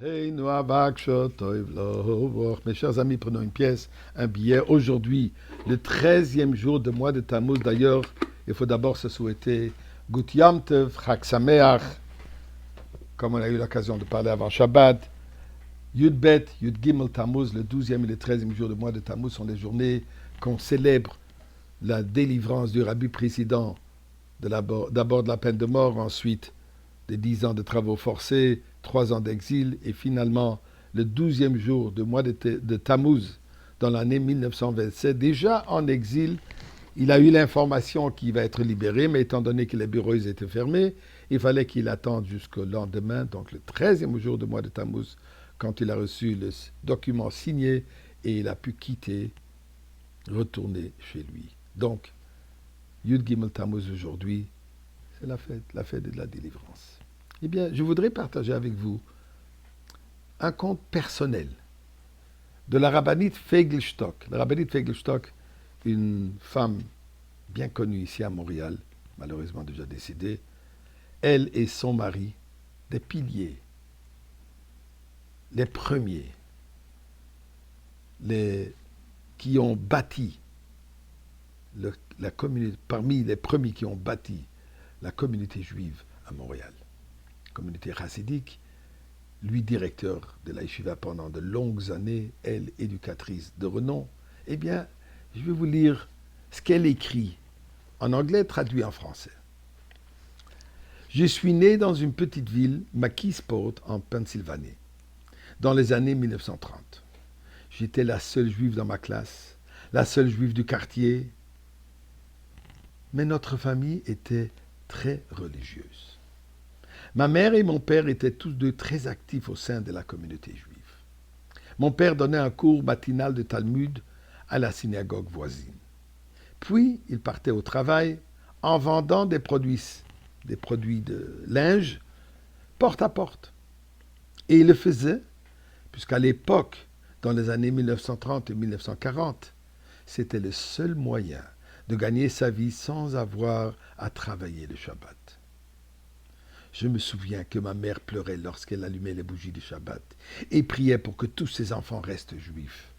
Hey, Noavak, Shotoiv, Lohovoch. Mes chers amis, prenons une pièce, un billet. Aujourd'hui, le 13e jour du mois de Tammuz. D'ailleurs, il faut d'abord se souhaiter Gut Yom Tov, Chag Sameach, comme on a eu l'occasion de parler avant Shabbat. Yud Bet, Yud Gimel Tammuz, le 12e et le 13e jour du mois de Tammuz sont les journées qu'on célèbre la délivrance du rabbi président d'abord de la peine de mort, ensuite des 10 ans de travaux forcés, 3 ans d'exil, et finalement, le 12e jour du mois de Tammuz, dans l'année 1927, déjà en exil, il a eu l'information qu'il va être libéré, mais étant donné que les bureaux étaient fermés, il fallait qu'il attende jusqu'au lendemain, donc le 13e jour du mois de Tammuz, quand il a reçu le document signé, et il a pu quitter, retourner chez lui. Donc, Yud Gimel Tammuz aujourd'hui, c'est la fête de la délivrance. Eh bien, je voudrais partager avec vous un conte personnel de la rabbinite Fegelstock. La rabbinite Fegelstock, une femme bien connue ici à Montréal, malheureusement déjà décédée, elle et son mari, des piliers, les premiers, qui ont bâti la communauté, parmi les premiers qui ont bâti la communauté juive à Montréal. Communauté chassidique, lui directeur de la yeshiva pendant de longues années, elle éducatrice de renom. Eh bien, je vais vous lire ce qu'elle écrit en anglais traduit en français. Je suis né dans une petite ville, McKeesport, en Pennsylvanie, dans les années 1930. J'étais la seule juive dans ma classe, la seule juive du quartier, mais notre famille était très religieuse. Ma mère et mon père étaient tous deux très actifs au sein de la communauté juive. Mon père donnait un cours matinal de Talmud à la synagogue voisine. Puis, il partait au travail en vendant des produits de linge, porte à porte. Et il le faisait, puisqu'à l'époque, dans les années 1930 et 1940, c'était le seul moyen de gagner sa vie sans avoir à travailler le Shabbat. Je me souviens que ma mère pleurait lorsqu'elle allumait les bougies du Shabbat et priait pour que tous ses enfants restent juifs.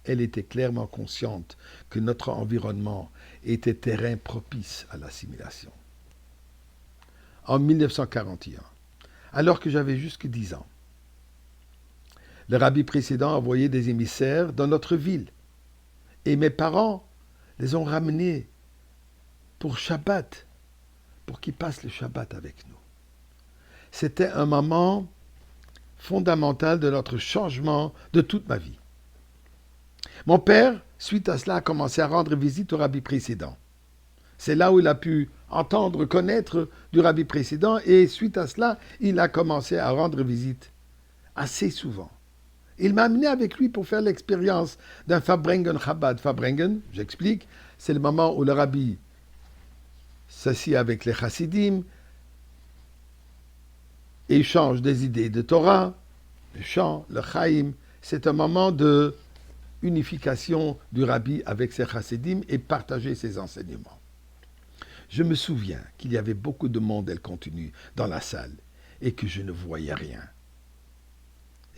Elle était clairement consciente que notre environnement était terrain propice à l'assimilation. En 1941, alors que j'avais jusque 10 ans, le rabbi précédent a envoyé des émissaires dans notre ville et mes parents les ont ramenés pour Shabbat, pour qu'ils passent le Shabbat avec nous. C'était un moment fondamental de notre changement de toute ma vie. Mon père, suite à cela, a commencé à rendre visite au rabbi précédent. C'est là où il a pu entendre, connaître du rabbi précédent, et suite à cela, il a commencé à rendre visite assez souvent. Il m'a amené avec lui pour faire l'expérience d'un Farbrengen Chabad. Farbrengen, j'explique, c'est le moment où le rabbi s'assit avec les chassidim, échange des idées de Torah, le chant, le chaim. C'est un moment de unification du rabbi avec ses chassidim et partager ses enseignements. Je me souviens qu'il y avait beaucoup de monde, elle continue, dans la salle et que je ne voyais rien.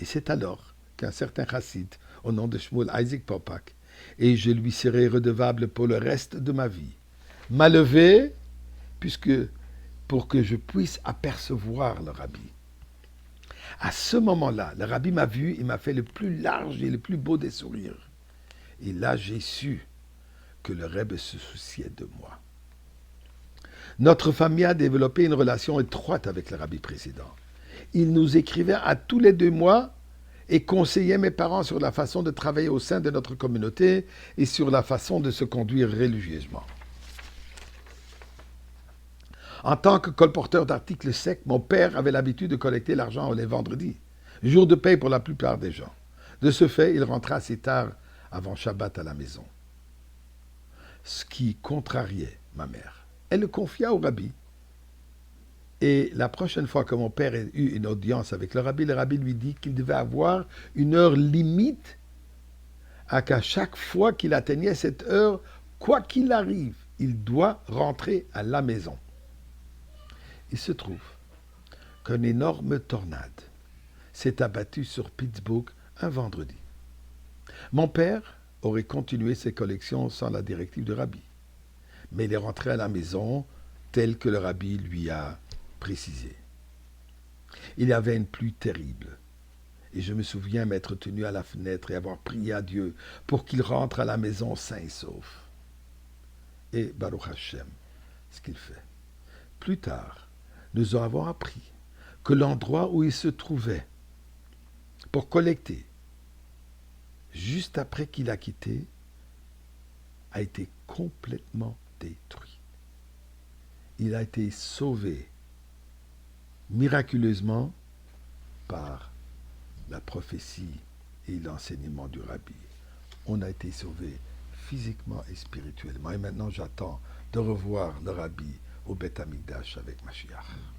Et c'est alors qu'un certain chassid, au nom de Shmuel Isaac Popak, et je lui serai redevable pour le reste de ma vie, m'a levé pour que je puisse apercevoir le rabbi. À ce moment-là, le rabbi m'a vu et m'a fait le plus large et le plus beau des sourires. Et là, j'ai su que le Rebbe se souciait de moi. Notre famille a développé une relation étroite avec le rabbi précédent. Il nous écrivait à tous les 2 mois et conseillait mes parents sur la façon de travailler au sein de notre communauté et sur la façon de se conduire religieusement. En tant que colporteur d'articles secs, mon père avait l'habitude de collecter l'argent les vendredis, jour de paye pour la plupart des gens. De ce fait, il rentrait assez tard avant Shabbat à la maison, ce qui contrariait ma mère. Elle le confia au rabbi. Et la prochaine fois que mon père a eu une audience avec le rabbi lui dit qu'il devait avoir une heure limite, à qu'à chaque fois qu'il atteignait cette heure, quoi qu'il arrive, il doit rentrer à la maison. Il se trouve qu'une énorme tornade s'est abattu sur Pittsburgh un vendredi. Mon père aurait continué ses collections sans la directive de Rabbi, mais il est rentré à la maison tel que le Rabbi lui a précisé. Il y avait une pluie terrible, et je me souviens m'être tenu à la fenêtre et avoir prié à Dieu pour qu'il rentre à la maison sain et sauf. Et Baruch Hashem, ce qu'il fait. Plus tard, nous avons appris que l'endroit où il se trouvait pour collecter, juste après qu'il a quitté, a été complètement détruit. Il a été sauvé miraculeusement par la prophétie et l'enseignement du Rabbi. On a été sauvé physiquement et spirituellement. Et maintenant, j'attends de revoir le Rabbi au Beth Amikdash avec Mashiach.